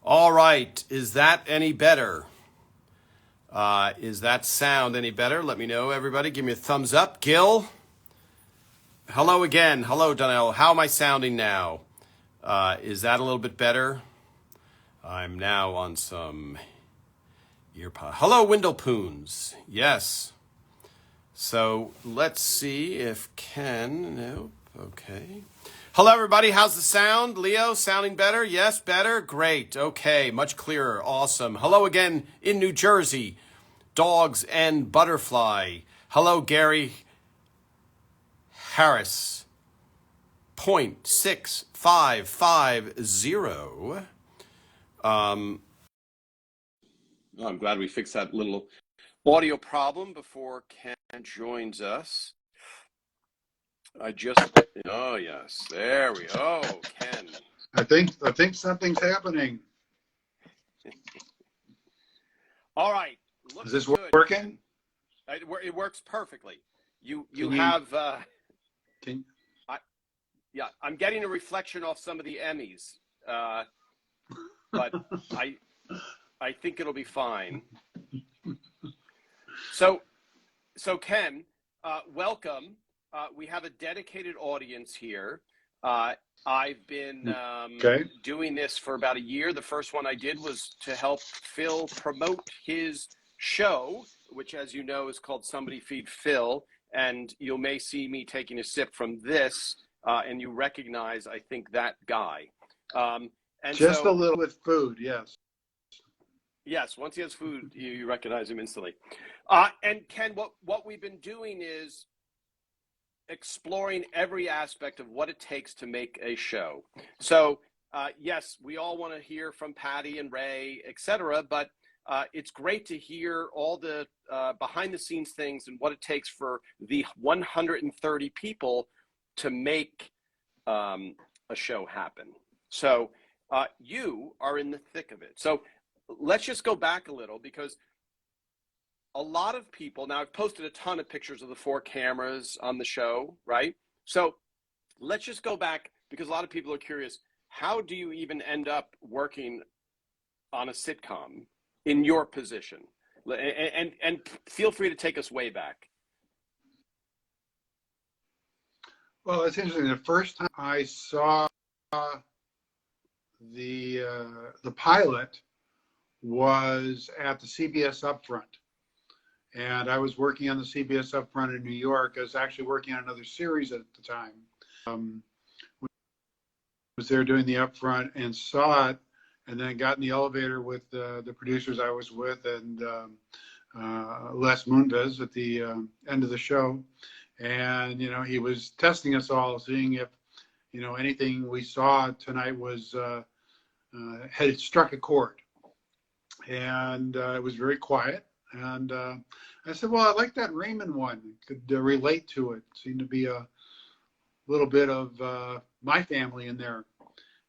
All right. Is that any better? Is that sound any better? Let me know, everybody. Give me a thumbs up. Gil, hello again. Hello, Donnell. How am I sounding now? Is that a little bit better? I'm now on some earpod. Hello, Windlepoons. Yes. So let's see if Ken. Nope. Okay. Hello, everybody. How's the sound? Leo, sounding better? Yes, better? Great. Okay, much clearer. Awesome. Hello again in New Jersey. Dogs and Butterfly. Hello, Gary Harris. 0.6550. I'm glad we fixed that little audio problem before Ken joins us. Oh yes, there we go, Ken. I think something's happening. All right, is this good. Working? It works perfectly. I'm getting a reflection off some of the Emmys, but I think it'll be fine. So Ken, welcome. We have a dedicated audience here. I've been doing this for about a year. The first one I did was to help Phil promote his show, which, as you know, is called Somebody Feed Phil. And you may see me taking a sip from this, and you recognize, I think, that guy. And just a little with food, yes. Yes, once he has food, you recognize him instantly. And Ken, what we've been doing is exploring every aspect of what it takes to make a show. So yes, we all want to hear from Patty and Ray, etc. But it's great to hear all the behind the scenes things and what it takes for the 130 people to make a show happen. So you are in the thick of it. So let's just go back a little, because a lot of people, now I've posted a ton of pictures of the 4 cameras on the show, right? So let's just go back, because a lot of people are curious, how do you even end up working on a sitcom in your position? And feel free to take us way back. Well, it's interesting. The first time I saw the pilot was at the CBS Upfront. And I was working on the CBS Upfront in New York. I was actually working on another series at the time. Was there doing the Upfront and saw it, and then got in the elevator with the producers I was with and Les Moonves at the end of the show. And, he was testing us all, seeing if, anything we saw tonight was had struck a chord. And it was very quiet. And I said, well, I like that Raymond one. Could relate to it. Seemed to be a little bit of my family in there.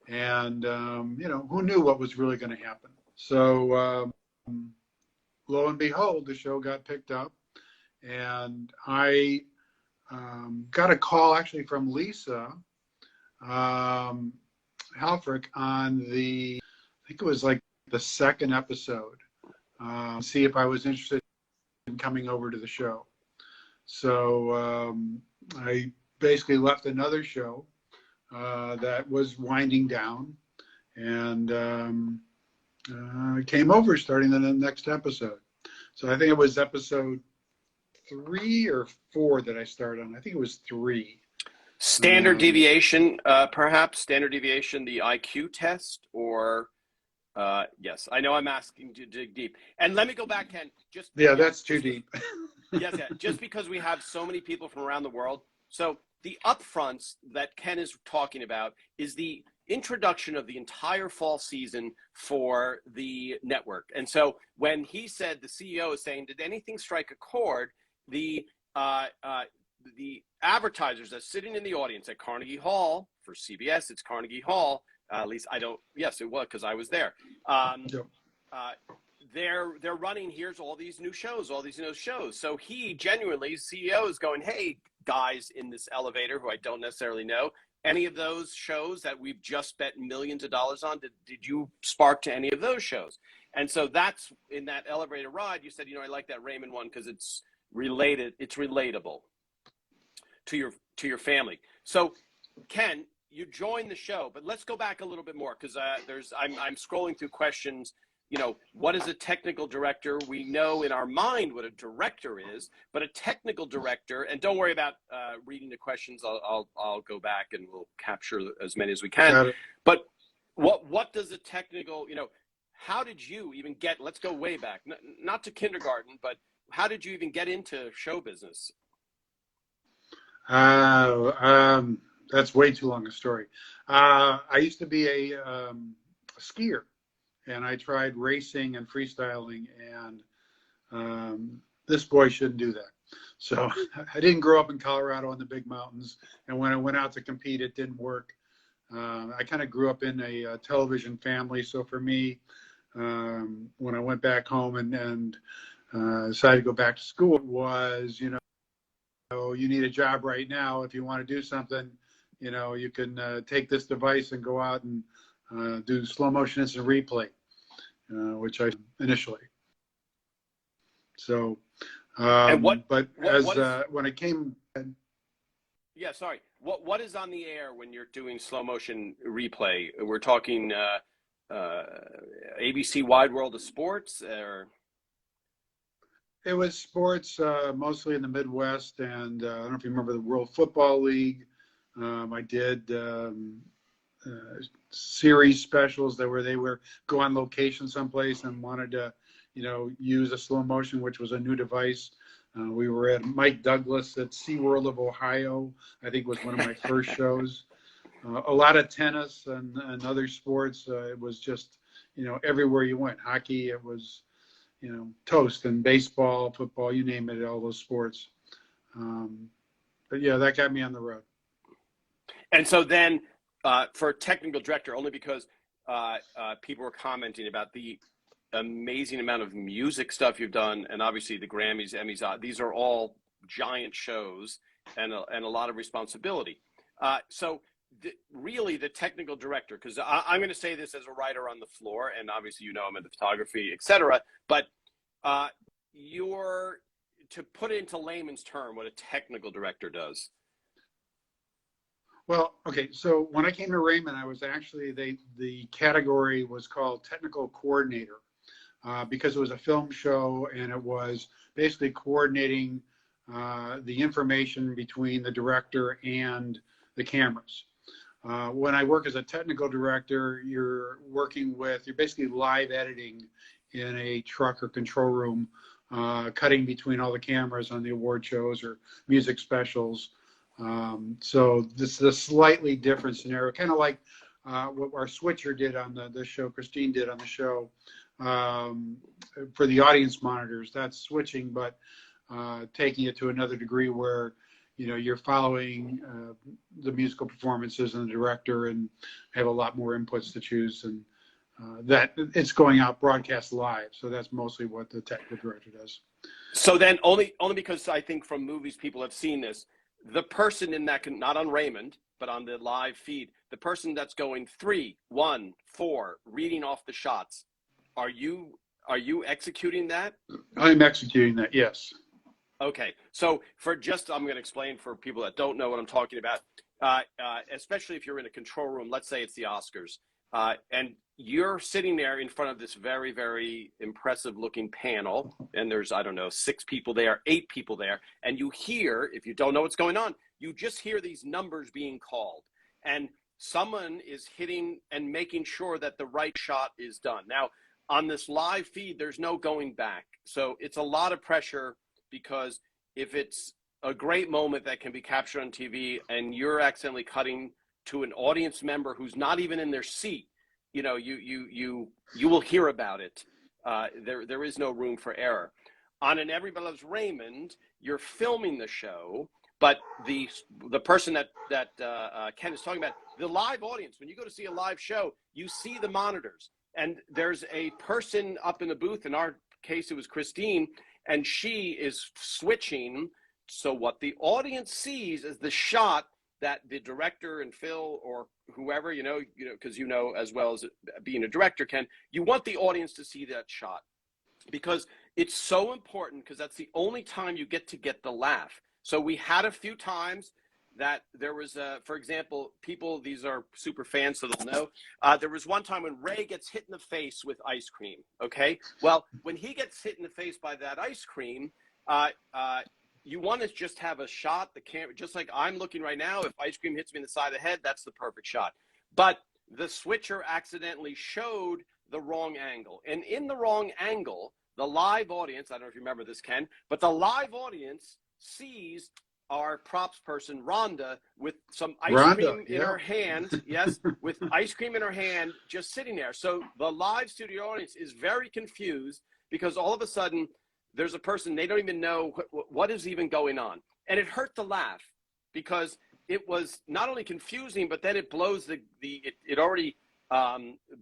And, who knew what was really going to happen? So lo and behold, the show got picked up. And I got a call actually from Lisa Halfrick on I think it was like the second episode. See if I was interested in coming over to the show. So I basically left another show that was winding down, and came over starting the next episode. So I think it was episode 3 or 4 that I started on. I think it was 3. Standard deviation, perhaps? Standard deviation, the IQ test, or... yes, I know I'm asking to dig deep. And let me go back, Ken. That's too deep. Yes, just because we have so many people from around the world. So the upfronts that Ken is talking about is the introduction of the entire fall season for the network. And so when he said, the CEO is saying, did anything strike a chord? The advertisers that's sitting in the audience at Carnegie Hall, for CBS, it's Carnegie Hall. At least I don't. Yes, it was, because I was there. They're running. Here's all these new shows, So he genuinely, CEO, is going, hey guys, in this elevator who I don't necessarily know, any of those shows that we've just spent millions of dollars on? Did you spark to any of those shows? And so that's in that elevator ride. You said, I like that Raymond one because it's related. It's relatable to your family. So, Ken, you joined the show, but let's go back a little bit more because I'm scrolling through questions. What is a technical director? We know in our mind what a director is, but a technical director, and don't worry about reading the questions. I'll go back and we'll capture as many as we can. But what does a technical, how did you even get, let's go way back, not to kindergarten, but how did you even get into show business? That's way too long a story. I used to be a skier, and I tried racing and freestyling, and this boy shouldn't do that. So I didn't grow up in Colorado in the big mountains, and when I went out to compete, it didn't work. I kind of grew up in a television family, so for me, when I went back home and decided to go back to school, it was, you need a job right now. If you want to do something, you can take this device and go out and do slow motion instant replay, which I initially. So, and when it came. Yeah, sorry. What is on the air when you're doing slow motion replay? We're talking ABC Wide World of Sports, or? It was sports, mostly in the Midwest, and I don't know if you remember the World Football League. I did series specials where they were go on location someplace and wanted to, use a slow motion, which was a new device. We were at Mike Douglas at SeaWorld of Ohio, I think was one of my first shows. A lot of tennis and other sports. It was just, everywhere you went. Hockey, it was, toast, and baseball, football, you name it, all those sports. But yeah, that got me on the road. And so then for technical director, only because people were commenting about the amazing amount of music stuff you've done, and obviously the Grammys, Emmys, these are all giant shows and a lot of responsibility. So really the technical director, because I'm going to say this as a writer on the floor, and obviously I'm into photography, etc. But to put it into layman's term, what a technical director does. Well, okay, so when I came to Raymond, I was actually, the category was called technical coordinator because it was a film show, and it was basically coordinating the information between the director and the cameras. When I work as a technical director, you're basically live editing in a truck or control room, cutting between all the cameras on the award shows or music specials. So this is a slightly different scenario, kind of like what our switcher did on the show, Christine did on the show for the audience monitors. That's switching, but taking it to another degree where you're following the musical performances and the director, and have a lot more inputs to choose, and that it's going out broadcast live. So that's mostly what the technical director does. So then only because I think from movies people have seen this, the person in that, not on Raymond, but on the live feed, the person that's going 3, 1, 4, reading off the shots, are you executing that? I'm executing that, yes. Okay, so I'm going to explain for people that don't know what I'm talking about, especially if you're in a control room, let's say it's the Oscars, and you're sitting there in front of this very, very impressive looking panel, and there's, 6 people there, 8 people there, and you hear, if you don't know what's going on, you just hear these numbers being called, and someone is hitting and making sure that the right shot is done. Now, on this live feed, there's no going back, so it's a lot of pressure, because if it's a great moment that can be captured on TV and you're accidentally cutting to an audience member who's not even in their seat, you will hear about it. There is no room for error. On an Everybody Loves Raymond, you're filming the show, but the person that Ken is talking about, the live audience, when you go to see a live show, you see the monitors, and there's a person up in the booth. In our case, it was Christine, and she is switching. So what the audience sees is the shot that the director and Phil or whoever, because as well as being a director, Ken, you want the audience to see that shot because it's so important because that's the only time you get the laugh. So we had a few times that there was, for example, these are super fans, so they'll know. There was one time when Ray gets hit in the face with ice cream. Okay, well, when he gets hit in the face by that ice cream, you want to just have a shot. The camera, just like I'm looking right now, if ice cream hits me in the side of the head, that's the perfect shot. But the switcher accidentally showed the wrong angle, and in the wrong angle, the live audience, I don't know if you remember this, Ken, but the live audience sees our props person, Rhonda, with some ice cream in her hand. Yes, with ice cream in her hand, just sitting there. So the live studio audience is very confused because all of a sudden there's a person, they don't even know what is even going on. And it hurt the laugh because it was not only confusing, but then it blows it already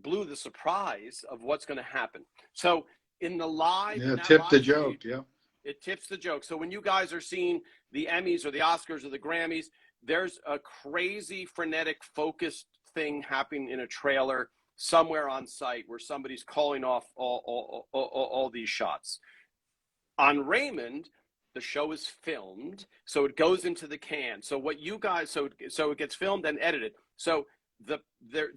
blew the surprise of what's going to happen. So in the live, tip the joke. It tips the joke. So when you guys are seeing the Emmys or the Oscars or the Grammys, there's a crazy, frenetic, focused thing happening in a trailer somewhere on site where somebody's calling off all these shots. On Raymond, the show is filmed, so it goes into the can. So what you guys, so it gets filmed and edited. So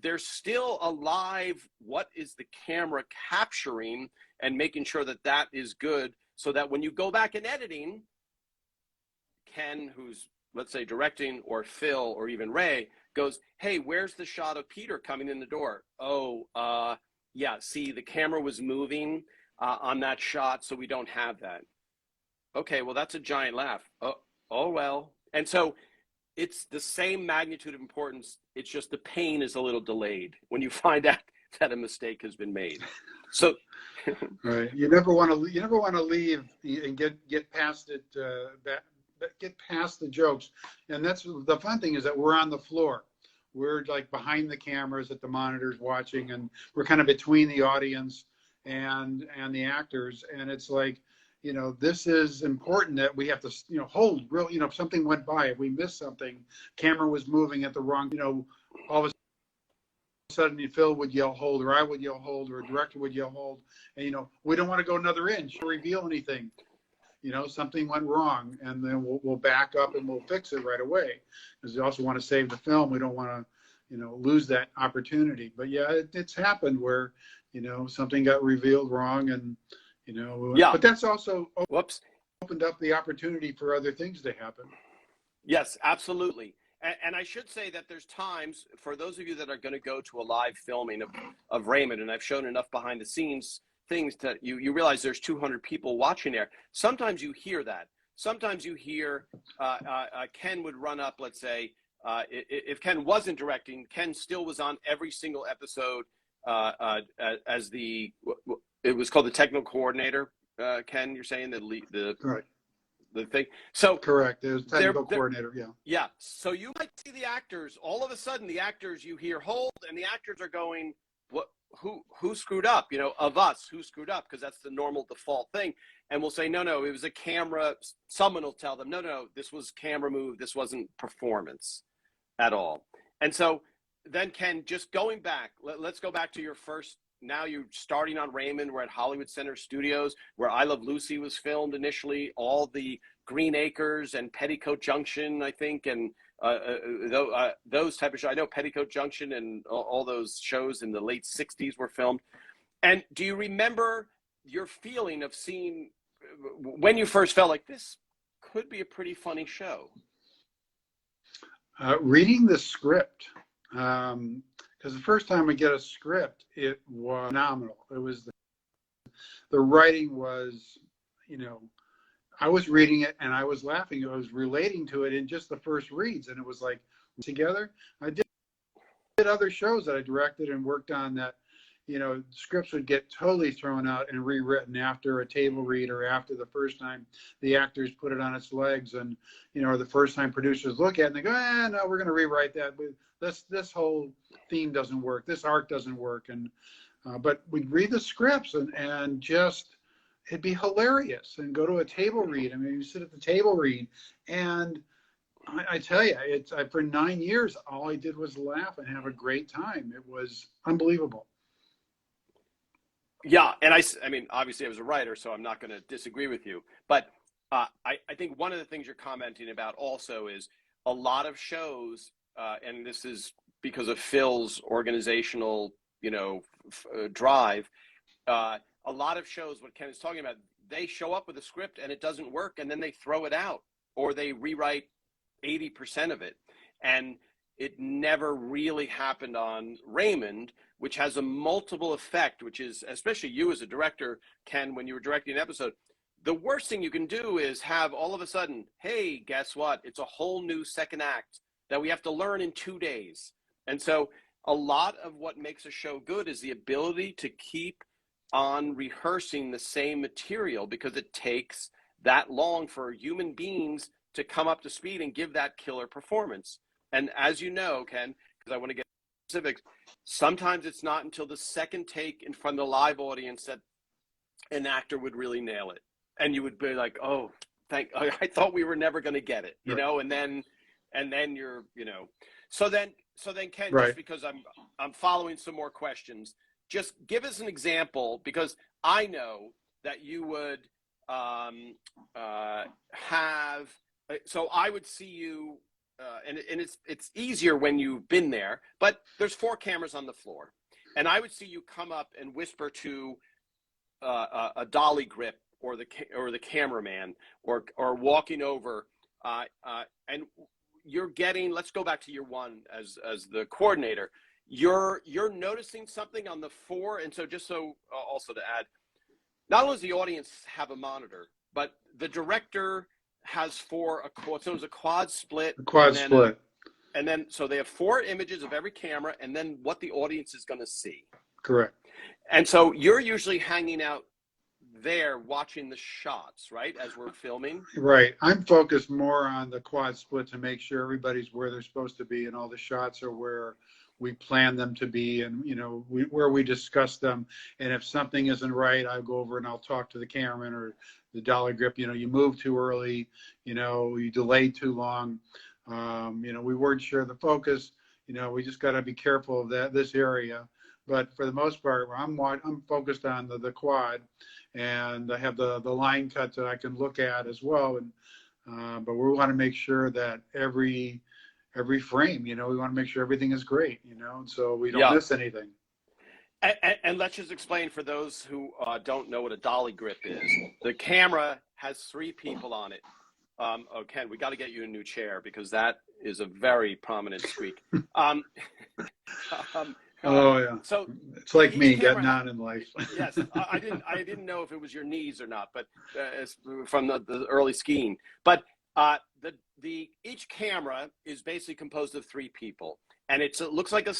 there's still a live, what is the camera capturing and making sure that is good so that when you go back in editing, Ken, who's, let's say, directing, or Phil, or even Ray, goes, hey, where's the shot of Peter coming in the door? Oh, yeah, see, the camera was moving on that shot, so we don't have that. Okay, well, that's a giant laugh. Oh, well. And so it's the same magnitude of importance. It's just the pain is a little delayed when you find out that a mistake has been made. So, right. You never want to leave and get past it. Get past the jokes. And that's the fun thing, is that we're on the floor. We're like behind the cameras at the monitors watching, and we're kind of between the audience and the actors. And it's like, this is important that we have to, hold real, if something went by, if we missed something, camera was moving at the wrong, all of a sudden Phil would yell hold, or I would yell hold, or a director would yell hold, and we don't want to go another inch or reveal anything. Something went wrong, and then we'll back up and we'll fix it right away, because we also want to save the film. We don't want to lose that opportunity. But yeah, it's happened where something got revealed wrong, and but that's also opened up the opportunity for other things to happen. Yes, absolutely. And I should say that there's times, for those of you that are going to go to a live filming of Raymond, and I've shown enough behind the scenes things that you realize there's 200 people watching there. Sometimes you hear that. Sometimes you hear Ken would run up, let's say, if Ken wasn't directing, Ken still was on every single episode as it was called the technical coordinator. Ken, you're saying Right. The thing. So correct. There's technical coordinator. Yeah. Yeah. So you might see the actors. All of a sudden, the actors, you hear hold, and the actors are going, "What? Who screwed up? Of us, who screwed up?" Because that's the normal default thing. And we'll say, no, it was a camera. Someone will tell them, no, this was camera move. This wasn't performance at all. And so then, Ken, just going back, let's go back to your first. Now you're starting on Raymond. We're at Hollywood Center Studios, where I Love Lucy was filmed initially. All the Green Acres and Petticoat Junction, I think, and those type of shows. I know Petticoat Junction and all those shows in the late 60s were filmed. And do you remember your feeling of seeing, when you first felt like this could be a pretty funny show? Reading the script. Because the first time we get a script, it was phenomenal. It was the writing was, I was reading it and I was laughing. I was relating to it in just the first reads, and it was like together. I did other shows that I directed and worked on that, scripts would get totally thrown out and rewritten after a table read, or after the first time the actors put it on its legs, and or the first time producers look at it and they go, no, we're going to rewrite that. This whole theme doesn't work. This arc doesn't work. And but we'd read the scripts and just, it'd be hilarious, and go to a table read. I mean, you sit at the table read, and I tell you, for 9 years, all I did was laugh and have a great time. It was unbelievable. Yeah, and I mean, obviously, I was a writer, so I'm not going to disagree with you. But I think one of the things you're commenting about also is a lot of shows, and this is because of Phil's organizational, drive. A lot of shows, what Ken is talking about, they show up with a script and it doesn't work, and then they throw it out or they rewrite 80% of it. And it never really happened on Raymond, which has a multiple effect, which is, especially you as a director, Ken, when you were directing an episode, the worst thing you can do is have all of a sudden, hey, guess what? It's a whole new second act that we have to learn in 2 days. And so a lot of what makes a show good is the ability to keep on rehearsing the same material, because it takes that long for human beings to come up to speed and give that killer performance. And as you know, Ken, because I want to get specifics, sometimes it's not until the second take in front of the live audience that an actor would really nail it. And you would be like, oh, I thought we were never going to get it, you know, and then you're, so then Ken, Right. just because I'm following some more questions, just give us an example, because I know that you would have, so I would see you, and it's easier when you've been there, but there's 4 cameras on the floor, and I would see you come up and whisper to a dolly grip or the cameraman, or walking over, and you're getting. Let's go back to year one as the coordinator. You're noticing something on the 4, and so just so also to add, not only does the audience have a monitor, but the director has 4, so it was a quad split. A quad split. And then, so they have 4 images of every camera, and then what the audience is going to see. Correct. And so you're usually hanging out there watching the shots, right, as we're filming? Right. I'm focused more on the quad split to make sure everybody's where they're supposed to be and all the shots are where we plan them to be, and where we discuss them. And if something isn't right, I'll go over and I'll talk to the cameraman or the dolly grip. You moved too early, you delayed too long. We weren't sure of the focus. We just got to be careful of this area. But for the most part, I'm focused on the quad, and I have the line cuts that I can look at as well. And but we want to make sure that every frame, we want to make sure everything is great, so we don't miss anything. And let's just explain for those who don't know what a dolly grip is. The camera has 3 people on it. Oh, Ken, we got to get you a new chair, because that is a very prominent squeak. Oh yeah. So it's like me getting on in life. Yes, I didn't know if it was your knees or not, but from the early skiing. But each camera is basically composed of 3 people, and it looks like a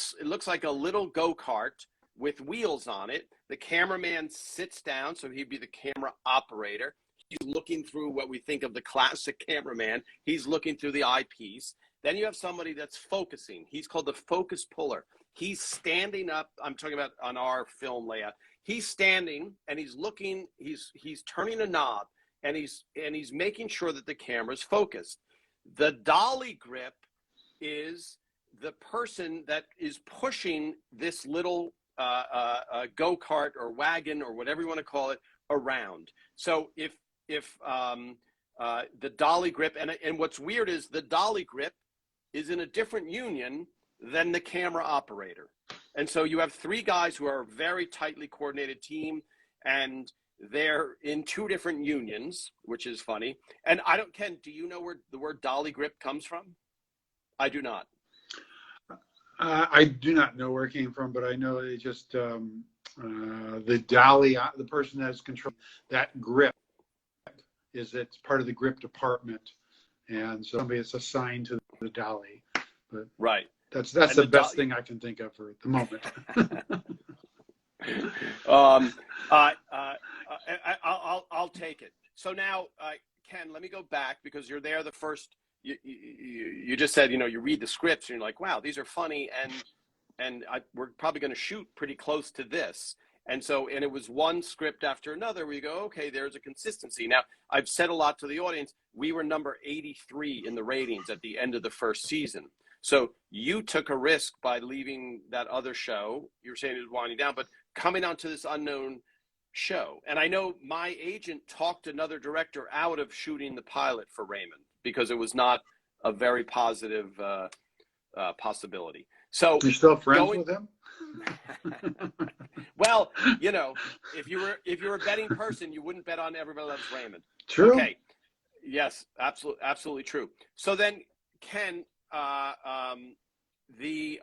little go-kart with wheels on it. The cameraman sits down, so he'd be the camera operator. He's looking through what we think of the classic cameraman. He's looking through the eyepiece. Then you have somebody that's focusing. He's called the focus puller. He's standing up. I'm talking about on our film layout. He's standing and he's looking. He's turning a knob, and he's making sure that the camera's focused. The dolly grip is the person that is pushing this little go-kart or wagon or whatever you want to call it around. So if the dolly grip, and what's weird is the dolly grip is in a different union than the camera operator. And so you have 3 guys who are a very tightly coordinated team, and they're in 2 different unions, which is funny. And Ken, do you know where the word dolly grip comes from? I do not. I do not know where it came from, but I know it just, the dolly, the person that's controlling that grip it's part of the grip department. And so somebody is assigned to the dolly. But right. That's the best thing I can think of for the moment. I'll take it. So now, Ken, let me go back, because you're there the first. You just said, you read the scripts and you're like, wow, these are funny, and we're probably going to shoot pretty close to this. And it was one script after another where you go, okay, there's a consistency. Now, I've said a lot to the audience. We were number 83 in the ratings at the end of the first season. So you took a risk by leaving that other show. You were saying it was winding down, but coming onto this unknown show. And I know my agent talked another director out of shooting the pilot for Raymond because it was not a very positive possibility. So you're still friends with him? Well, you know, if you were a betting person, you wouldn't bet on Everybody Loves Raymond. True. Okay. Yes, absolutely true. So then, Ken, let me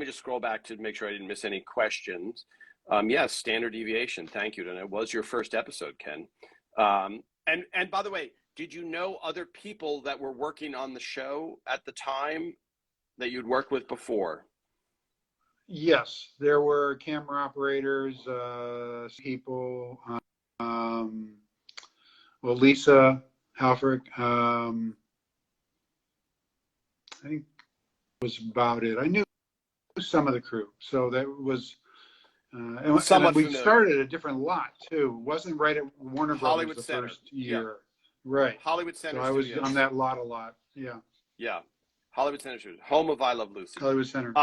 just scroll back to make sure I didn't miss any questions. Yes, standard deviation. Thank you. And it was your first episode, Ken. And by the way, did you know other people that were working on the show at the time that you'd worked with before? Yes, there were camera operators, people. Lisa Halfrick. I think was about it. I knew some of the crew, so that was. And we started a different lot too. It wasn't right at Warner Brothers Hollywood the Center. first year, Yeah. Right? Hollywood Center. So I was Studios. on that lot a lot. Yeah. Yeah, Hollywood Center Studios, home of I Love Lucy. Hollywood Center.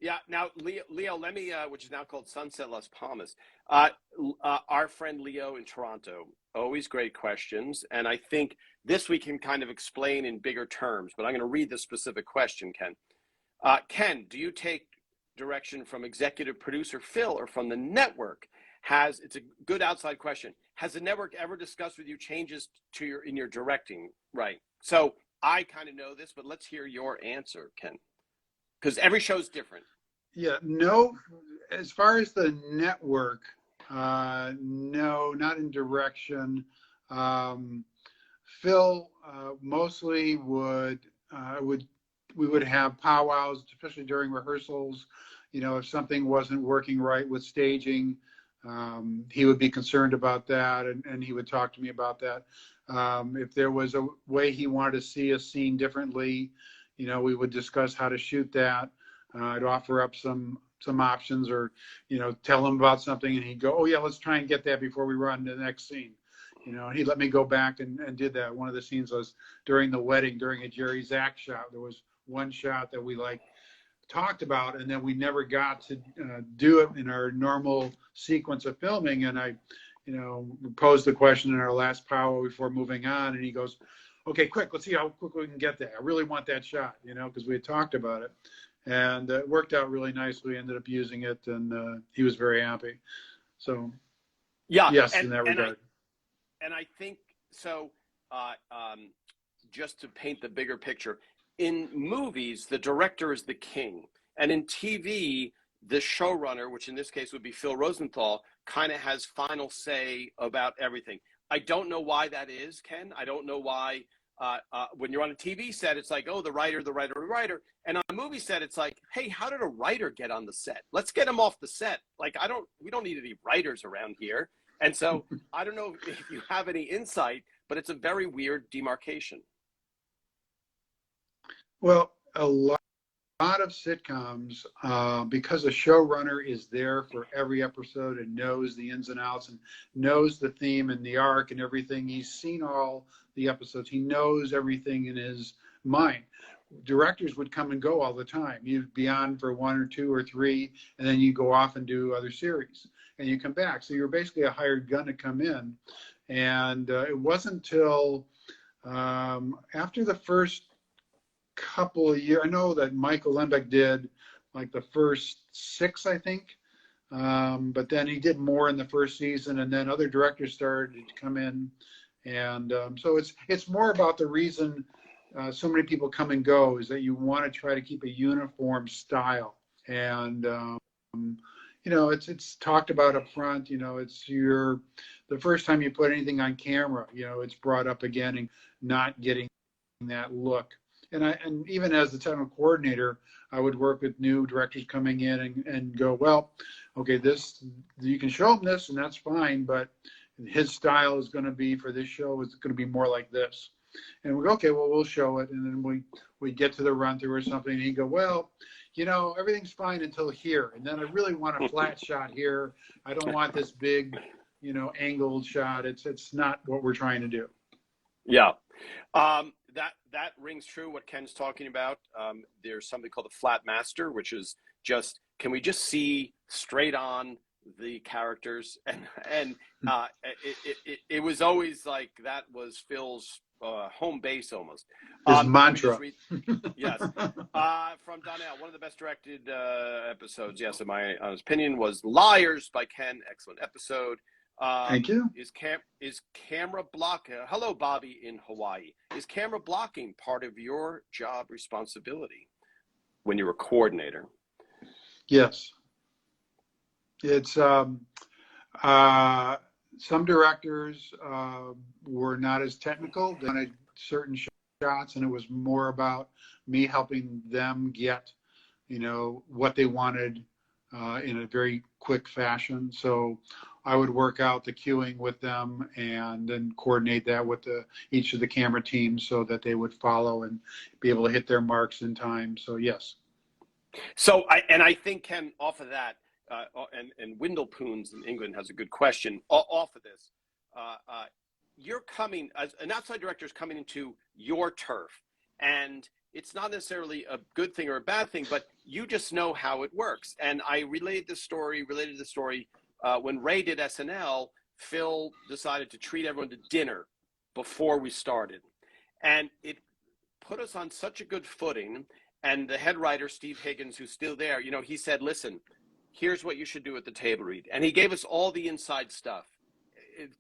Yeah. Now, Leo, let me, which is now called Sunset Las Palmas. Our friend Leo in Toronto, always great questions, and I think this we can kind of explain in bigger terms. But I'm going to read the specific question, Ken. Ken, do you take direction from executive producer Phil or from the network? It's a good outside question. Has the network ever discussed with you changes in your directing? Right. So I kind of know this, but let's hear your answer, Ken, because every show's different. Yeah, no. As far as the network, no, not in direction. Phil mostly we would have powwows, especially during rehearsals. You know, if something wasn't working right with staging, he would be concerned about that, and he would talk to me about that. If there was a way he wanted to see a scene differently, you know, we would discuss how to shoot that. I'd offer up some options, or, you know, tell him about something, and he'd go, "Oh yeah, let's try and get that before we run to the next scene." You know, and he'd let me go back and did that. One of the scenes was during the wedding, during a Jerry Zach shot. There was one shot that we talked about, and then we never got to do it in our normal sequence of filming. And I, you know, posed the question in our last powwow before moving on, and he goes, "Okay, quick, let's see how quick we can get there. I really want that shot," you know, because we had talked about it. And it worked out really nicely. Ended up using it, and he was very happy. So, yeah, yes, in that regard. And I think so. Just to paint the bigger picture, in movies, the director is the king, and in TV, the showrunner, which in this case would be Phil Rosenthal, kind of has final say about everything. I don't know why that is, Ken. I don't know why. When you're on a TV set, it's like, oh, the writer. And on a movie set, it's like, hey, how did a writer get on the set? Let's get him off the set. Like, we don't need any writers around here. And so I don't know if you have any insight, but it's a very weird demarcation. Well, a lot of sitcoms, because a showrunner is there for every episode and knows the ins and outs and knows the theme and the arc and everything. He's seen all the episodes. He knows everything in his mind. Directors would come and go all the time. You'd be on for 1 or 2 or 3, and then you go off and do other series, and you come back. So you're basically a hired gun to come in. And it wasn't until after the first couple of years, I know that Michael Lembeck did like the first 6, I think. But then he did more in the first season, and then other directors started to come in. And so it's more about the reason so many people come and go is that you want to try to keep a uniform style. And, you know, it's talked about up front, you know, it's the first time you put anything on camera, you know, it's brought up again and not getting that look. And even as the technical coordinator, I would work with new directors coming in and go, well, okay, you can show them this and that's fine, but his style is going to be for this show is going to be more like this. And we go, okay, well, we'll show it. And then we get to the run through or something. And he'd go, well, you know, everything's fine until here. And then I really want a flat shot here. I don't want this big, you know, angled shot. It's not what we're trying to do. Yeah. That rings true what Ken's talking about. There's something called the flat master, which is just, can we just see straight on the characters? And it was always like, that was Phil's home base almost. His mantra. Yes. From Donnell, one of the best directed episodes, yes, in my honest opinion, was Liars by Ken. Excellent episode. Thank you. Is camera block? Hello, Bobby in Hawaii. Is camera blocking part of your job responsibility when you're a coordinator? Yes. It's some directors were not as technical. They wanted certain shots, and it was more about me helping them get, you know, what they wanted in a very quick fashion. So I would work out the cueing with them and then coordinate that with each of the camera teams so that they would follow and be able to hit their marks in time. So yes. So I think, Ken, off of that, and Wendell Poons in England has a good question off of this. You're coming as an outside director, is coming into your turf, and it's not necessarily a good thing or a bad thing, but you just know how it works. And I related the story when Ray did SNL. Phil decided to treat everyone to dinner before we started, and it put us on such a good footing. And the head writer, Steve Higgins, who's still there, you know, he said, listen, here's what you should do at the table read. And he gave us all the inside stuff.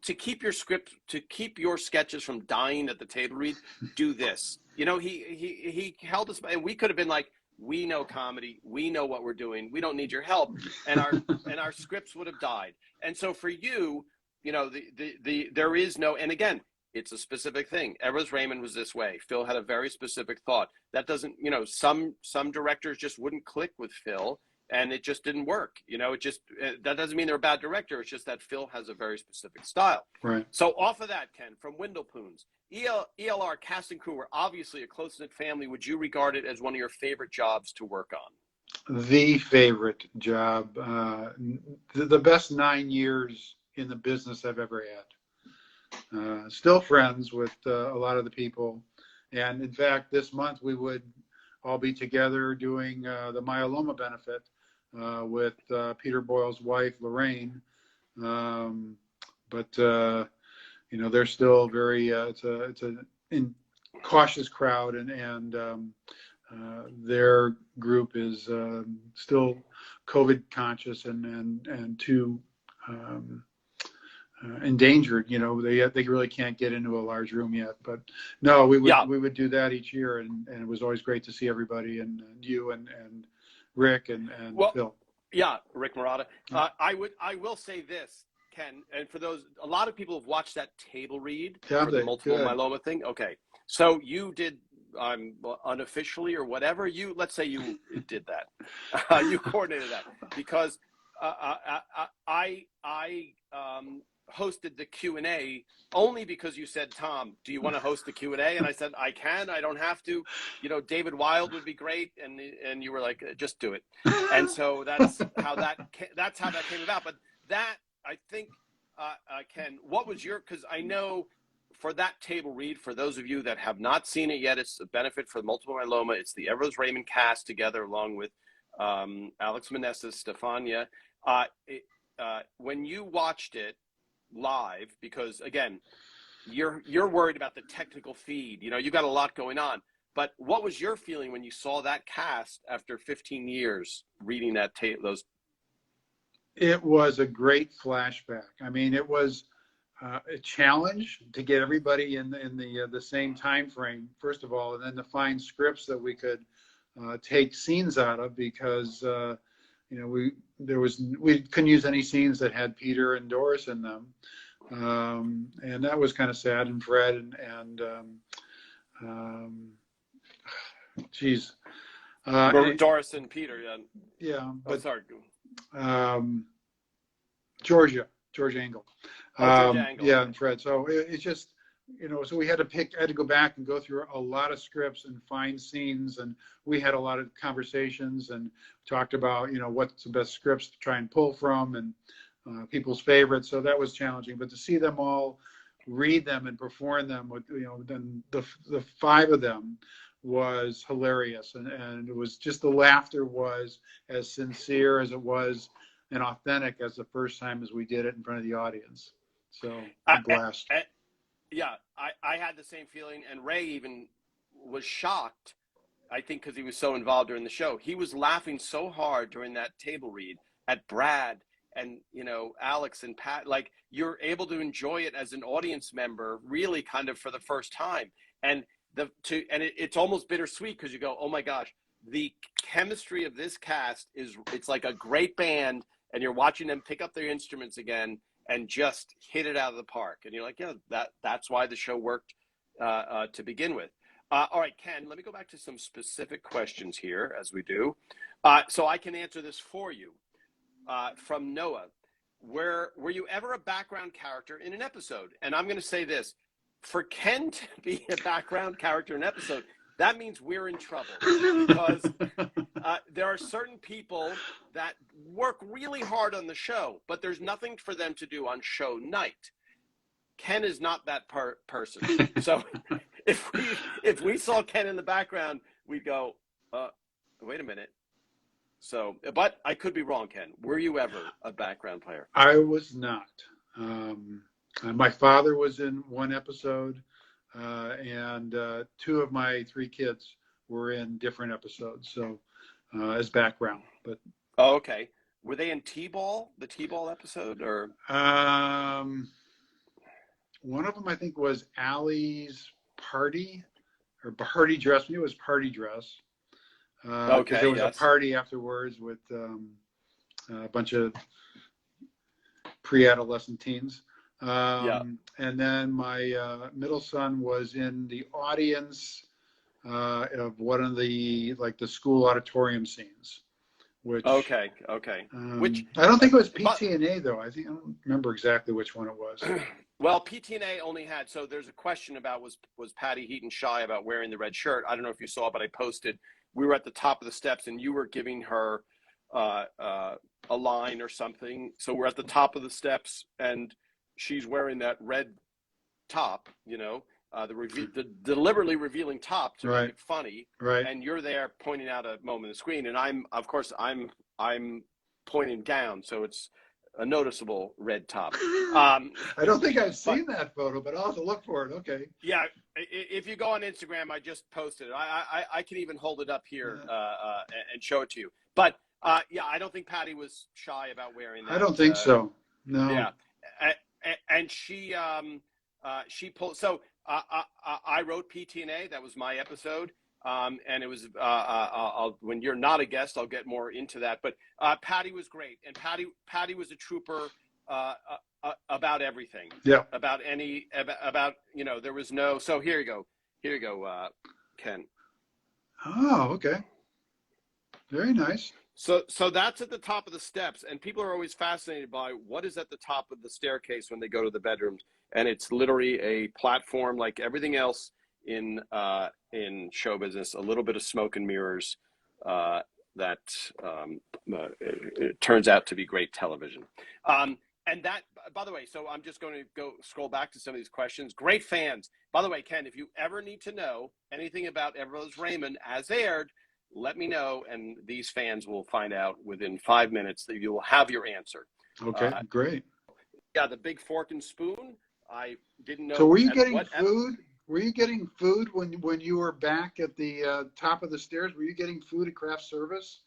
To keep your script, to keep your sketches from dying at the table read, do this. You know, he held us, and we could have been like, we know comedy, we know what we're doing, we don't need your help, and our scripts would have died. And so for you, you know, there is no, and again, it's a specific thing. Everett Raymond was this way. Phil had a very specific thought. That doesn't, you know, some directors just wouldn't click with Phil, and it just didn't work. You know, it just, that doesn't mean they're a bad director. It's just that Phil has a very specific style. Right. So off of that, Ken, from Wendell Poons, ELR cast and crew were obviously a close-knit family. Would you regard it as one of your favorite jobs to work on? The favorite job, the best 9 years in the business I've ever had. Still friends with a lot of the people. And in fact, this month we would all be together doing the myeloma benefit with Peter Boyle's wife, Lorraine. But you know, they're still very, it's a cautious crowd, and their group is still COVID conscious and too endangered. You know, they really can't get into a large room yet. But no, we would do that each year, and it was always great to see everybody, and you and Rick and Phil. Yeah, Rick Murata. I will say this, Ken, and for those, a lot of people have watched that table read for the multiple myeloma thing. Okay, so you did unofficially or whatever. Let's say you did that. You coordinated that because I hosted the Q&A only because you said, Tom, do you want to host the Q&A? And I said, I can. I don't have to. You know, David Wild would be great, and you were like, just do it. And so that's how that came about. But that, I think, Ken, what was because I know for that table read, for those of you that have not seen it yet, it's a benefit for multiple myeloma. It's the Everett Raymond cast together along with Alex Manessas, Stefania. When you watched it live, because again, you're worried about the technical feed, you know, you got a lot going on, but what was your feeling when you saw that cast after 15 years reading that tape? It was a great flashback. I mean, it was a challenge to get everybody in the same time frame, first of all, and then to find scripts that we could take scenes out of, because you know, we couldn't use any scenes that had Peter and Doris in them, and that was kind of sad. And Fred and geez, Doris and Peter, yeah, but sorry, George Engel, George Engel, yeah, and Fred. So it's just so we had to go back and go through a lot of scripts and find scenes, and we had a lot of conversations and talked about, what's the best scripts to try and pull from, and people's favorites. So that was challenging, but to see them all read them and perform them with, then the five of them was hilarious. And it was just, the laughter was as sincere as it was and authentic as the first time as we did it in front of the audience. So a blast. Yeah, I had the same feeling, and Ray even was shocked, I think, because he was so involved during the show. He was laughing so hard during that table read at Brad and, Alex and Pat. Like, you're able to enjoy it as an audience member, really kind of for the first time. And it's almost bittersweet, because you go, oh my gosh, the chemistry of this cast it's like a great band, and you're watching them pick up their instruments again and just hit it out of the park. And you're like, yeah, that's why the show worked to begin with. All right, Ken, let me go back to some specific questions here, as we do. So I can answer this for you. From Noah, were you ever a background character in an episode? And I'm going to say this. For Ken to be a background character in an episode, that means we're in trouble, because there are certain people that work really hard on the show, but there's nothing for them to do on show night. Ken is not that person. So if we saw Ken in the background, we'd go, wait a minute. So, but I could be wrong, Ken. Were you ever a background player? I was not. My father was in one episode, and two of my three kids were in different episodes, so as background. But okay, were they in T-Ball, the T-Ball episode, or? One of them, I think, was Allie's party or party dress. Maybe it was party dress. Okay, there was yes. a party afterwards with a bunch of pre-adolescent teens. And then my middle son was in the audience of one of the school auditorium scenes. Which okay. Which I don't think it was PTNA though. I don't remember exactly which one it was. Well, PTNA only had, so there's a question about was Patty Heaton shy about wearing the red shirt? I don't know if you saw, but I posted. We were at the top of the steps, and you were giving her a line or something. So we're at the top of the steps, and she's wearing that red top, the deliberately revealing top to make it funny. Right. And you're there pointing out a moment on the screen, and I'm pointing down, so it's a noticeable red top. I don't think I've seen that photo, but I'll have to look for it. Okay. Yeah, if you go on Instagram, I just posted it. I can even hold it up here and show it to you. But yeah, I don't think Patty was shy about wearing that. I don't think so. No. Yeah, and she pulled. So I wrote PTNA. That was my episode. And it was when you're not a guest, I'll get more into that. But Patty was great, and Patty was a trooper about everything. Yeah. About there was no. So here you go, Ken. Oh, okay. Very nice. So that's at the top of the steps, and people are always fascinated by what is at the top of the staircase when they go to the bedrooms, and it's literally a platform like everything else in show business, a little bit of smoke and mirrors that it turns out to be great television. And that, by the way, so I'm just going to go scroll back to some of these questions. Great fans. By the way, Ken, if you ever need to know anything about Everly Raymond as aired, let me know, and these fans will find out within 5 minutes that you will have your answer. Okay, great. Yeah, the big fork and spoon. I didn't know. So were you getting food? Were you getting food when you were back at the top of the stairs? Were you getting food at craft service?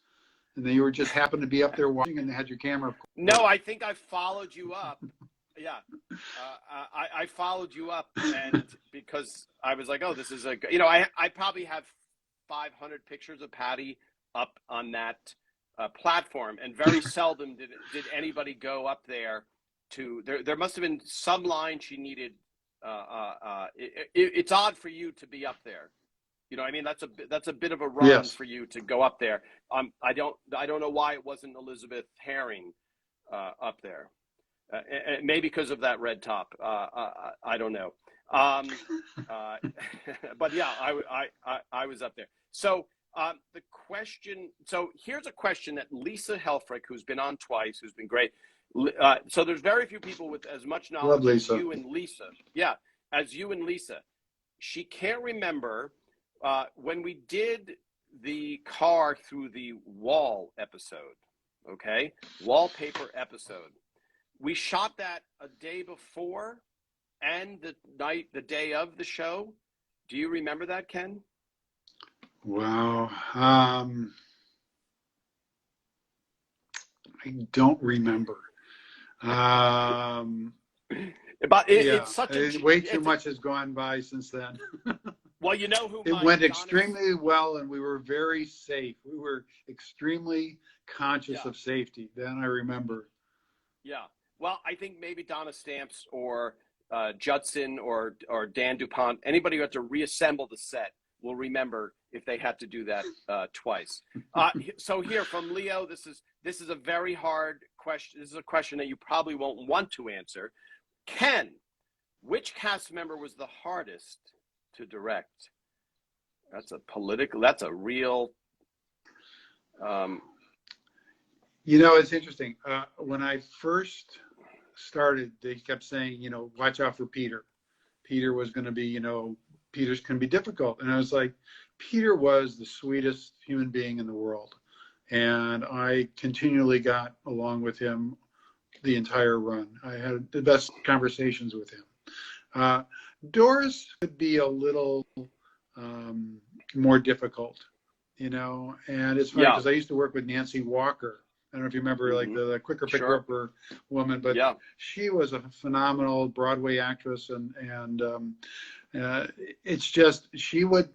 And then you were just happened to be up there watching and had your camera. No, I think I followed you up. Yeah. I followed you up, and because I was like, oh, this is I probably have 500 pictures of Patty up on that platform, and very seldom did anybody go up there to, there must have been some line she needed. It's odd for you to be up there. I mean, that's a bit of a run for you to go up there. I don't know why it wasn't Elizabeth Herring up there. Maybe because of that red top. I don't know. Uh, but yeah, I was up there. So the question, so here's a question that Lisa Helfrich, who's been on twice, who's been great. So there's very few people with as much Love knowledge as Lisa. you and Lisa. Yeah, as you and Lisa. She can't remember when we did the car through the wall episode, okay? Wallpaper episode. We shot that a day before and the day of the show. Do you remember that, Ken? Wow. I don't remember. But Yeah, it's such a way too much has gone by since then. well, you know who It my went Adonis- extremely well, and we were very safe. We were extremely conscious Yeah. of safety. Then I remember. Yeah. Well, I think maybe Donna Stamps or Judson or Dan DuPont, anybody who had to reassemble the set will remember if they had to do that twice. So here from Leo, this is a very hard question. This is a question that you probably won't want to answer. Ken, which cast member was the hardest to direct? That's a real. It's interesting. When I first started, they kept saying, watch out for Peter. Peter was going to be, Peter's can be difficult. And I was like, Peter was the sweetest human being in the world. And I continually got along with him the entire run. I had the best conversations with him. Doris could be a little more difficult, and it's funny because I used to work with Nancy Walker. I don't know if you remember, like the Quicker Picker Upper woman, but she was a phenomenal Broadway actress, and it's just she would,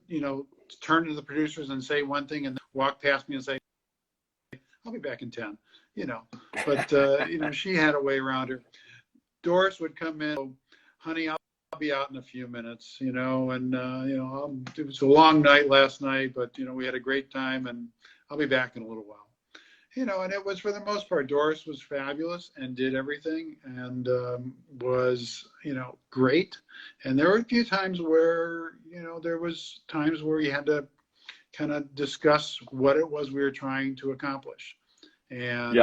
turn to the producers and say one thing and walk past me and say, "I'll be back in 10," But she had a way around her. Doris would come in, "Honey, I'll be out in a few minutes," and it was a long night last night, but we had a great time, and I'll be back in a little while. And it was, for the most part, Doris was fabulous and did everything and was, great. And there were a few times where, there was times where you had to kind of discuss what it was we were trying to accomplish. And,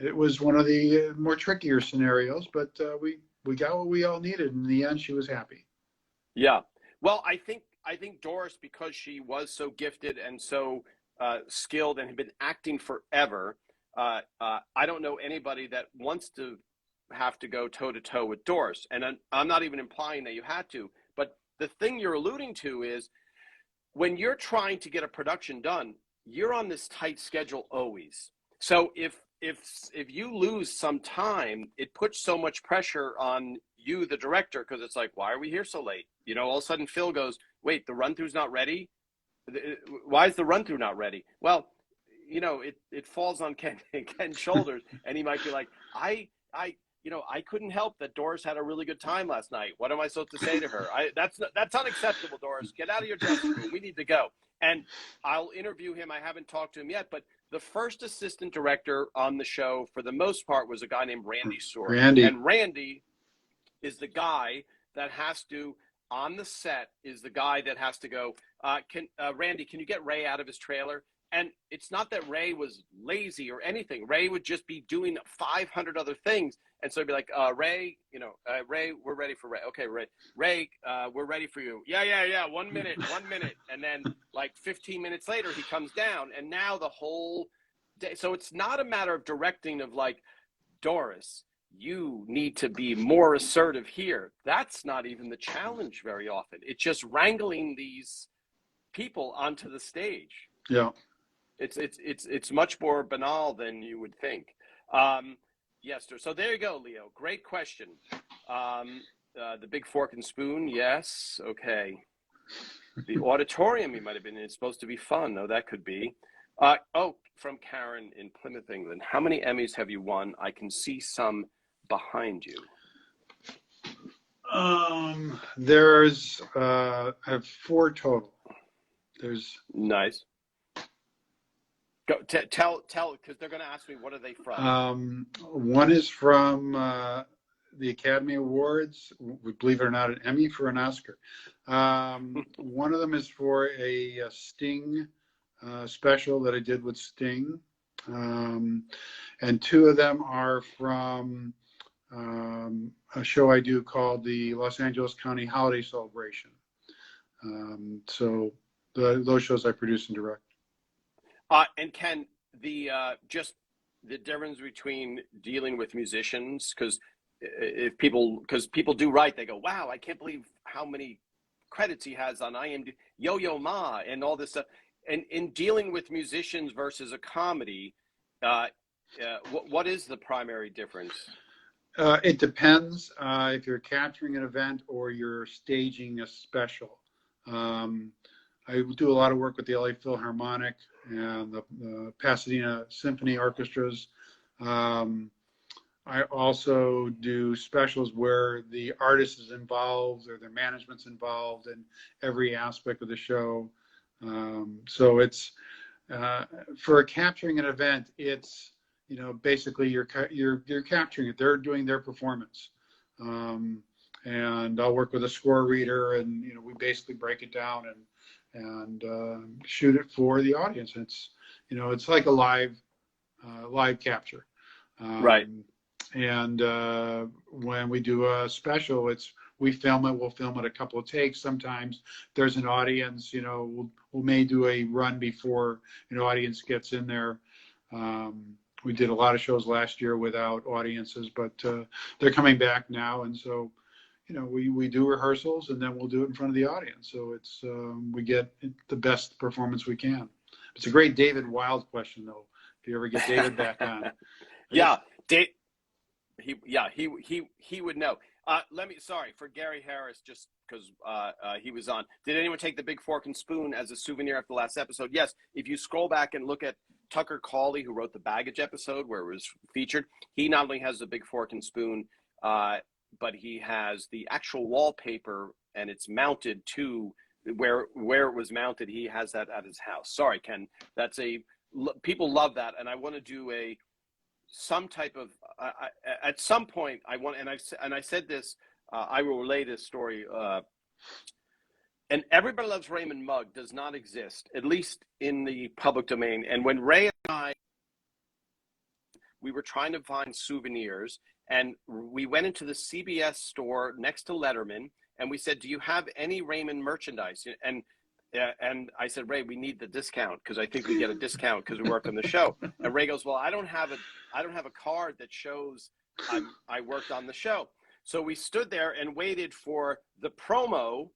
it was one of the more trickier scenarios, but we got what we all needed. In the end, she was happy. Yeah. Well, I think Doris, because she was so gifted and so skilled and had been acting forever, I don't know anybody that wants to have to go toe to toe with Doris. And I'm not even implying that you had to, but the thing you're alluding to is when you're trying to get a production done, you're on this tight schedule always. So if you lose some time, it puts so much pressure on you, the director, because it's like, why are we here so late? All of a sudden Phil goes, wait, the run through's not ready. Why is the run through not ready? Well, it falls on Ken's shoulders, and he might be like, I couldn't help that Doris had a really good time last night. What am I supposed to say to her? That's unacceptable, Doris. Get out of your dressing room. We need to go. And I'll interview him. I haven't talked to him yet, but the first assistant director on the show, for the most part, was a guy named Randy Sword. And Randy is the guy that has to, on the set, is the guy that has to go, Randy, can you get Ray out of his trailer? And it's not that Ray was lazy or anything. Ray would just be doing 500 other things. And so he'd be like, Ray, Ray, we're ready for Ray. Okay, Ray, we're ready for you. Yeah. 1 minute. And then like 15 minutes later, he comes down, and now the whole day. So it's not a matter of directing of like, Doris, you need to be more assertive here. That's not even the challenge very often. It's just wrangling these people onto the stage. Yeah. It's much more banal than you would think. Yes, sir. So there you go, Leo. Great question. The big fork and spoon. Yes. Okay. The auditorium you might have been in. It's supposed to be fun. No, that could be. From Karen in Plymouth, England. How many Emmys have you won? I can see some behind you. I have 4 total. There's nice. Go tell because they're going to ask me what are they from. One is from the Academy Awards, believe it or not, an Emmy for an Oscar. One of them is for a Sting special that I did with Sting. And two of them are from a show I do called the Los Angeles County Holiday Celebration. So those shows I produce and direct. And Ken, just the difference between dealing with musicians, because people do write, they go, wow, I can't believe how many credits he has on IMDb, Yo-Yo Ma and all this stuff. And in dealing with musicians versus a comedy, what is the primary difference? It depends if you're capturing an event or you're staging a special. I do a lot of work with the LA Philharmonic and the Pasadena Symphony Orchestras. I also do specials where the artist is involved or their management's involved in every aspect of the show. So it's for capturing an event, it's basically you're capturing it. They're doing their performance, and I'll work with a score reader, and we basically break it down and shoot it for the audience. It's it's like a live capture. Right. And when we do a special, we film it. We'll film it a couple of takes. Sometimes there's an audience. We may do a run before audience gets in there. We did a lot of shows last year without audiences, but they're coming back now, and so we do rehearsals, and then we'll do it in front of the audience. So it's we get the best performance we can. It's a great David Wild question, though. If you ever get David back on. Yeah, he would know. Sorry for Gary Harris, just because he was on. Did anyone take the big fork and spoon as a souvenir after the last episode? Yes. If you scroll back and look at Tucker Cawley, who wrote the baggage episode where it was featured, he not only has the big fork and spoon, but he has the actual wallpaper, and it's mounted to where it was mounted. He has that at his house. Sorry, Ken. People love that, and I want to do some type of at some point I want, and I said this, I will relay this story, and Everybody Loves Raymond mug does not exist, at least in the public domain. And when Ray and we were trying to find souvenirs, and we went into the CBS store next to Letterman, and we said, do you have any Raymond merchandise? And I said, Ray, we need the discount, because I think we get a discount because we work on the show. And Ray goes, well, I don't have a card that shows I worked on the show. So we stood there and waited for the promo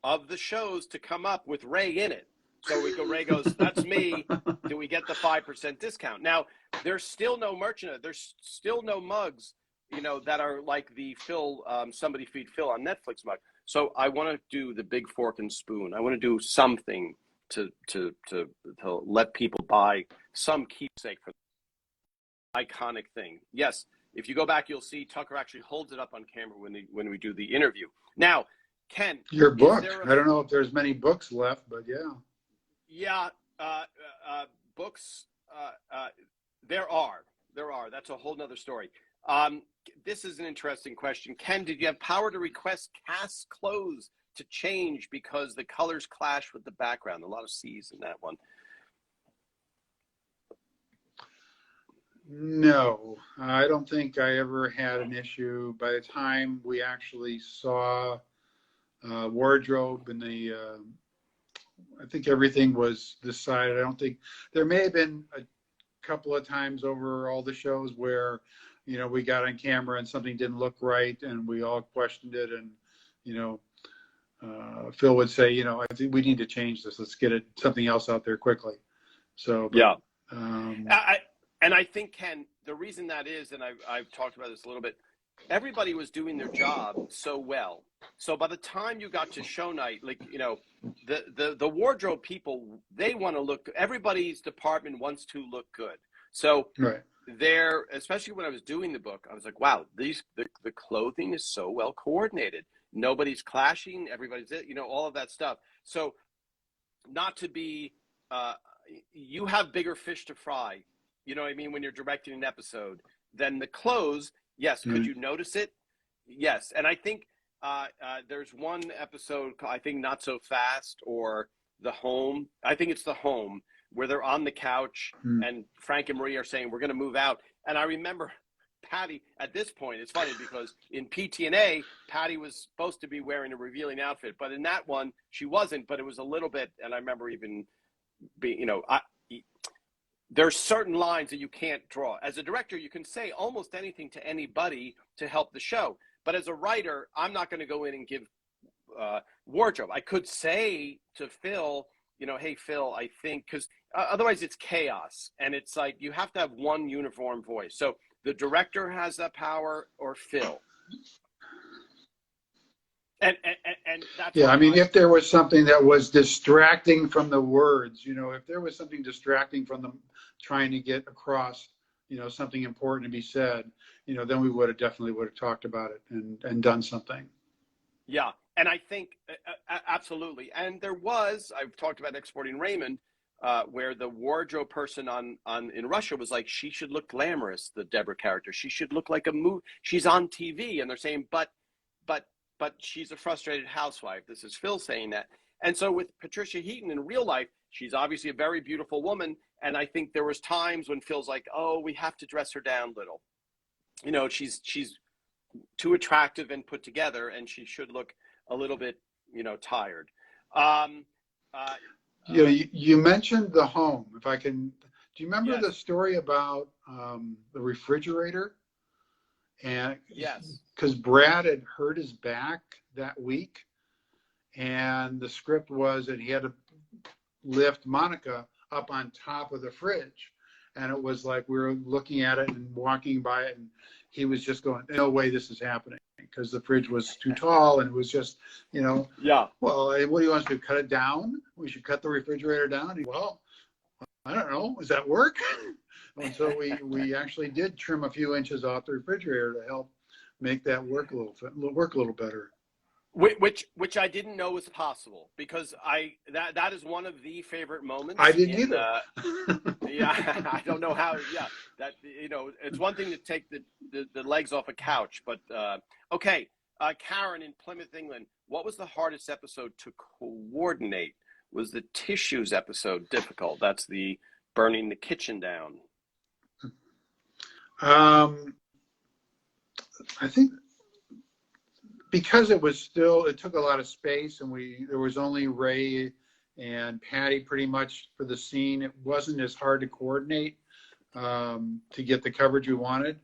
of the shows to come up with Ray in it. So Ray goes, that's me. Do we get the 5% discount? Now, there's still no merchandise. There's still no mugs, that are like the Phil, Somebody Feed Phil on Netflix mug. So I want to do the big fork and spoon. I want to do something to let people buy some keepsake for the iconic thing. Yes, if you go back, you'll see Tucker actually holds it up on camera when we do the interview. Now, Ken, your book. I don't know if there's many books left, but yeah. Yeah, books. There are. That's a whole nother story. This is an interesting question. Ken, did you have power to request cast clothes to change because the colors clash with the background? A lot of C's in that one. No, I don't think I ever had an issue. By the time we actually saw wardrobe and I think everything was decided. I don't think there may have been a couple of times over all the shows where we got on camera and something didn't look right and we all questioned it, and Phil would say, I think we need to change this. Let's get something else out there quickly. So yeah, I think, Ken, the reason that is, and I've talked about this a little bit, everybody was doing their job so well. So by the time you got to show night, the wardrobe people, they want to look, everybody's department wants to look good. So right. There, especially when I was doing the book, I was like, wow, the clothing is so well coordinated. Nobody's clashing. Everybody's, all of that stuff. So not to be, you have bigger fish to fry. You know what I mean? When you're directing an episode, then the clothes, Yes. Could you notice it? Yes. And I think there's one episode, I think Not So Fast or The Home. I think it's The Home, where they're on the couch and Frank and Marie are saying, we're going to move out. And I remember Patty, at this point, it's funny because in PTNA, Patty was supposed to be wearing a revealing outfit, but in that one, she wasn't, but it was a little bit, and I remember even being, there's certain lines that you can't draw. As a director, you can say almost anything to anybody to help the show. But as a writer, I'm not going to go in and give wardrobe. I could say to Phil, hey, Phil, I think, because otherwise it's chaos. And it's like you have to have one uniform voice. So the director has that power or Phil. And that's I mean, if there was something that was distracting from the words, if there was something distracting from them trying to get across, something important to be said, then we definitely would have talked about it and done something. Yeah. And I think absolutely. And I've talked about Exporting Raymond, where the wardrobe person in Russia was like, she should look glamorous, the Deborah character. She should look like a movie. She's on TV. And they're saying, but she's a frustrated housewife. This is Phil saying that. And so with Patricia Heaton in real life, she's obviously a very beautiful woman. And I think there was times when Phil's like, oh, we have to dress her down a little. She's too attractive and put together, and she should look a little bit, tired. You mentioned The Home. If I can, do you remember Yes. the story about the refrigerator? And Yes, because Brad had hurt his back that week, and the script was that he had to lift Monica up on top of the fridge. And it was like we were looking at it and walking by it, and he was just going, no way this is happening, because the fridge was too tall, and it was just, Yeah. Well, what do you want us to do, cut it down? We should cut the refrigerator down. Well, I don't know. Does that work? And so we actually did trim a few inches off the refrigerator to help make that work a little better. Which I didn't know was possible, because that is one of the favorite moments. I didn't either. Yeah, I don't know how. Yeah, that it's one thing to take the legs off a couch, but okay. Karen in Plymouth, England. What was the hardest episode to coordinate? Was the tissues episode difficult? That's the burning the kitchen down. I think because it took a lot of space, and there was only Ray and Patty pretty much for the scene. It wasn't as hard to coordinate to get the coverage we wanted.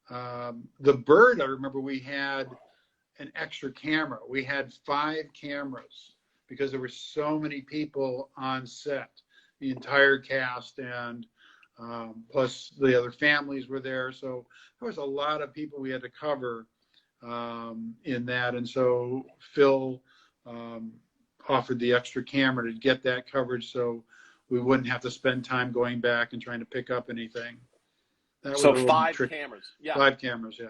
The bird, I remember we had an extra camera. We had 5 cameras because there were so many people on set, the entire cast, and plus the other families were there. So there was a lot of people we had to cover in that. And so Phil offered the extra camera to get that coverage so we wouldn't have to spend time going back and trying to pick up anything. So 5 cameras. Yeah. 5 cameras, yeah.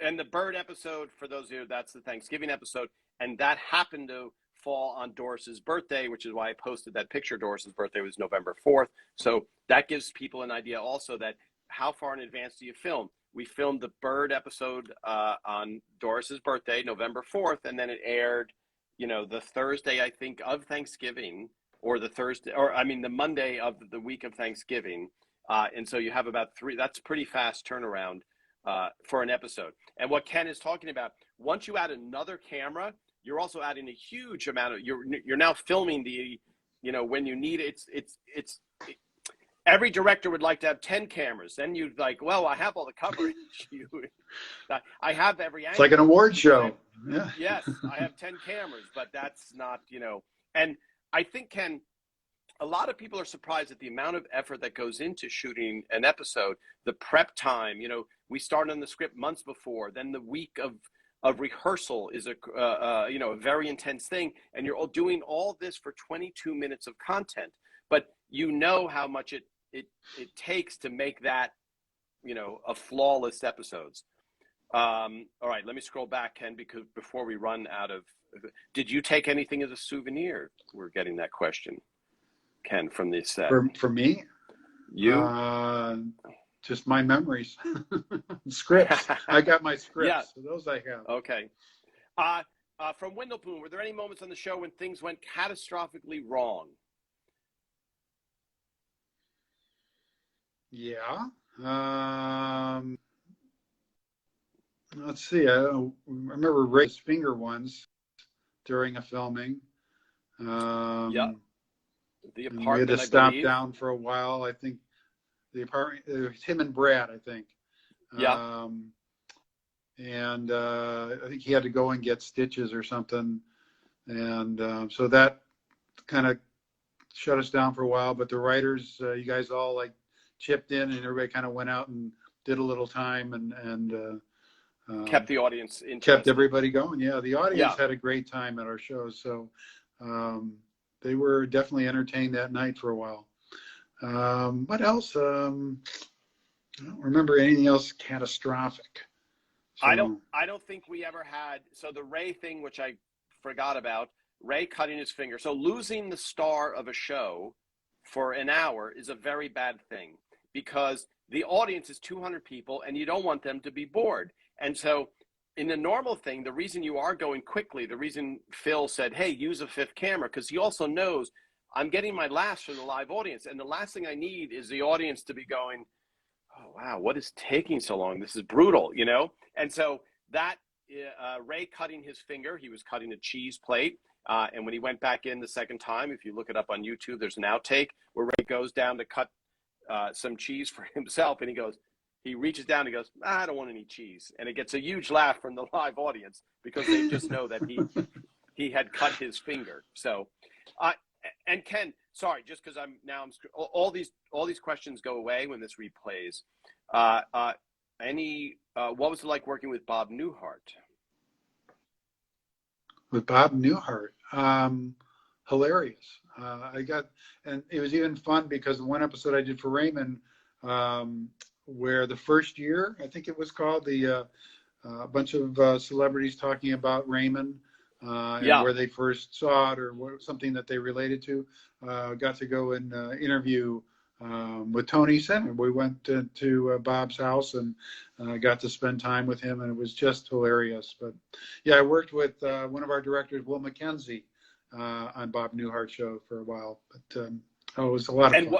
And the bird episode, for those of you, that's the Thanksgiving episode. And that happened to fall on Doris's birthday, which is why I posted that picture. Doris's birthday was November 4th. So that gives people an idea also that how far in advance do you film? We filmed the bird episode on Doris's birthday, November 4th, and then it aired, the Thursday, I think, of Thanksgiving, or the Monday of the week of Thanksgiving. And so you have about 3, that's pretty fast turnaround for an episode. And what Ken is talking about, once you add another camera, you're also adding a huge amount of, you're now filming when you need it. It's every director would like to have 10 cameras. Then you'd like, well, I have all the coverage. I have every angle. It's like an award show. Yeah. Yes, I have 10 cameras, but that's not, and I think, Ken, a lot of people are surprised at the amount of effort that goes into shooting an episode, the prep time. We start on the script months before, then the week of rehearsal is a very intense thing, and you're all doing all this for 22 minutes of content, but how much it takes to make that a flawless episodes. All right, let me scroll back, Ken, because before we run out of, did you take anything as a souvenir? We're getting that question, Ken, from this set. For me, you just my memories, scripts. I got my scripts, Yeah. so those I have. Okay. From Windlepoon, were there any moments on the show when things went catastrophically wrong? Yeah. Let's see. I remember Ray's finger once during a filming. Yeah. The And we had to apartment, I stop believe. down for a while. I think the apartment, it was him and Brad, I think. Yeah. And I think he had to go and get stitches or something. And so that kind of shut us down for a while. But the writers, you guys all like chipped in, and everybody kind of went out and did a little time and Kept the audience kept interested. everybody going. Yeah, the audience Yeah. had a great time at our shows. So they were definitely entertained that night for a while. What else? I don't remember anything else catastrophic. So, I don't think we ever had, so the Ray thing, which I forgot about, Ray cutting his finger. So losing the star of a show for an hour is a very bad thing, because the audience is 200 people and you don't want them to be bored. And so in the normal thing, the reason you are going quickly, the reason Phil said, hey, use a fifth camera, because he also knows I'm getting my laughs from the live audience. And the last thing I need is the audience to be going, oh, wow, what is taking so long? This is brutal, you know? And so that Ray cutting his finger, he was cutting a cheese plate. And when he went back in the second time, if you look it up on YouTube, there's an outtake where Ray goes down to cut some cheese for himself. And he reaches down and he goes, I don't want any cheese. And it gets a huge laugh from the live audience because they just know that he had cut his finger. So, and Ken, sorry, just because all these questions go away when this replays. What was it like working with Bob Newhart? with Bob Newhart, hilarious. And it was even fun because the one episode I did for Raymond, where the first year, I think it was called, a bunch of celebrities talking about Raymond. And where they first saw it or something that they related to. Got to go and interview with Tony Senner. We went to Bob's house and got to spend time with him, and it was just hilarious. But yeah, I worked with one of our directors, Will McKenzie, on Bob Newhart's show for a while. But it was a lot of fun.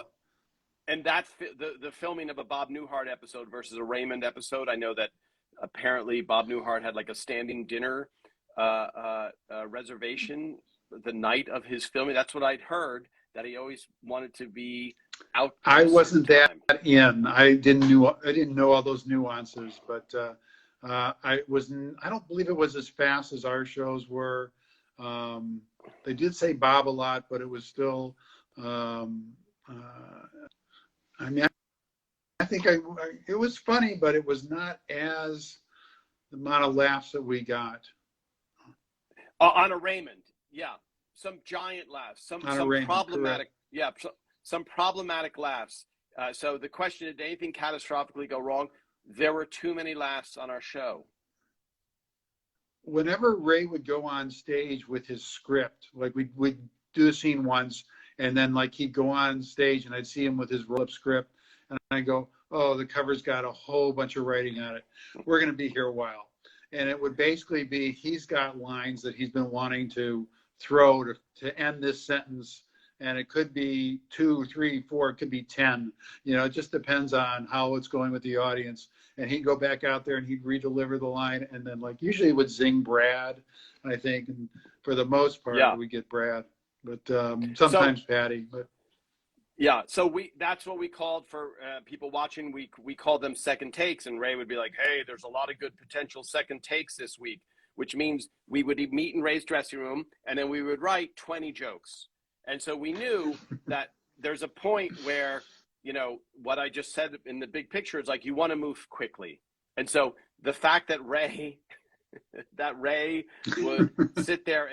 And that's the filming of a Bob Newhart episode versus a Raymond episode. I know that apparently Bob Newhart had like a standing dinner reservation the night of his filming. That's what I'd heard, that he always wanted to be out. I wasn't that in. I didn't know all those nuances, but I don't believe it was as fast as our shows were. They did say Bob a lot, but it was still. I mean, I think it was funny, but it was not as the amount of laughs that we got. On a Raymond, yeah, some giant laughs, some Raymond, problematic, correct. yeah, some problematic laughs. So the question: did anything catastrophically go wrong? There were too many laughs on our show. Whenever Ray would go on stage with his script, like we'd do a scene once, and then like he'd go on stage, and I'd see him with his roll-up script, and I go, "Oh, the cover's got a whole bunch of writing on it. We're going to be here a while." And it would basically be, he's got lines that he's been wanting to throw to end this sentence. And it could be 2, 3, 4, it could be 10. You know, it just depends on how it's going with the audience. And he'd go back out there and he'd redeliver the line. And then like usually it would zing Brad, I think. And for the most part, we get Brad. But sometimes Patty. But yeah, so that's what we called for people watching. We called them second takes, and Ray would be like, hey, there's a lot of good potential second takes this week, which means we would meet in Ray's dressing room, and then we would write 20 jokes. And so we knew that there's a point where, you know, what I just said in the big picture is like, you want to move quickly. And so the fact that Ray would sit there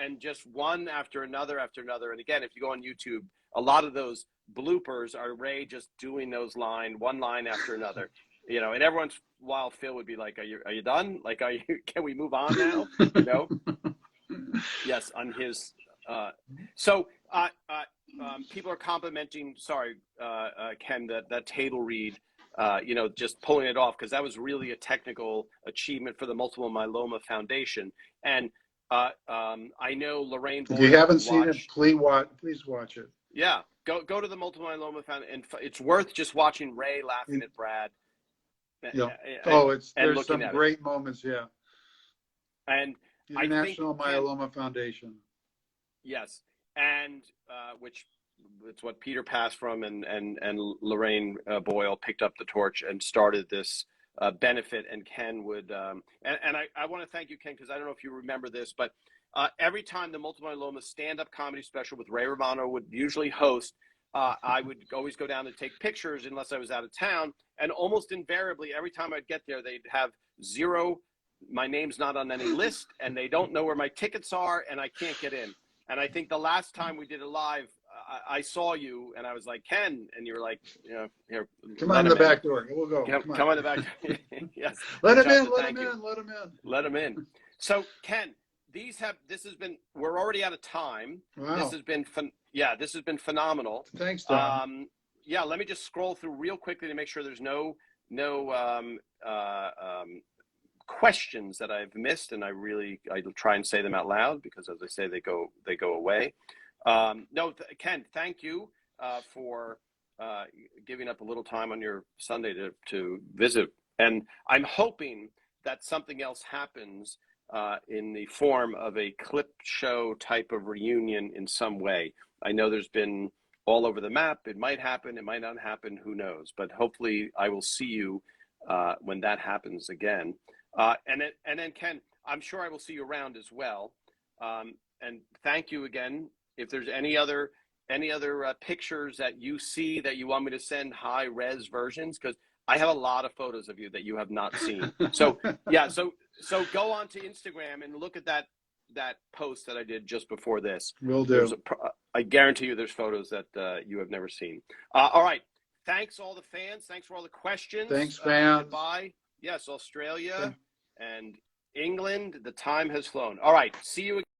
and just one after another. And again, if you go on YouTube, a lot of those bloopers are Ray just doing those one line after another, you know, and every once in a while Phil would be like, are you done? Like, can we move on now? You know? Yes. On his, people are complimenting, sorry, Ken, that table read just pulling it off, because that was really a technical achievement for the Multiple Myeloma Foundation. And I know Lorraine Boyle. If you haven't seen it, please watch it. Yeah, go to the Multiple Myeloma Foundation, and it's worth just watching Ray laughing at Brad. Yeah. There's some great moments. Yeah. And International Myeloma Foundation. Yes, and which it's what Peter passed from, and Lorraine Boyle picked up the torch and started this benefit. And Ken would, and I want to thank you, Ken, because I don't know if you remember this, but every time the Multiple Myeloma stand-up comedy special with Ray Romano would usually host, I would always go down to take pictures unless I was out of town, and almost invariably every time I'd get there, they'd have zero. My name's not on any list, and they don't know where my tickets are, and I can't get in. And I think the last time we did it live, I saw you, and I was like, Ken, and you were like, here, come on the back door. We'll go. Come on the back door. Yes. Let him in. Let him in. So, Ken, we're already out of time. Wow. This has been this has been phenomenal. Thanks, Tom. Let me just scroll through real quickly to make sure there's no questions that I've missed, and I try and say them out loud, because as I say, they go away. Ken, thank you for giving up a little time on your Sunday to visit, and I'm hoping that something else happens in the form of a clip show type of reunion in some way. I know there's been all over the map. It might happen, it might not happen, who knows, but hopefully I will see you when that happens again. And then Ken, I'm sure I will see you around as well. And thank you again. If there's any other pictures that you see that you want me to send high res versions, because I have a lot of photos of you that you have not seen. So so go on to Instagram and look at that post that I did just before this. Will do. I guarantee you there's photos that you have never seen. All right. Thanks all the fans. Thanks for all the questions. Thanks, fans. Goodbye. Yes, Australia and England. The time has flown. All right. See you again.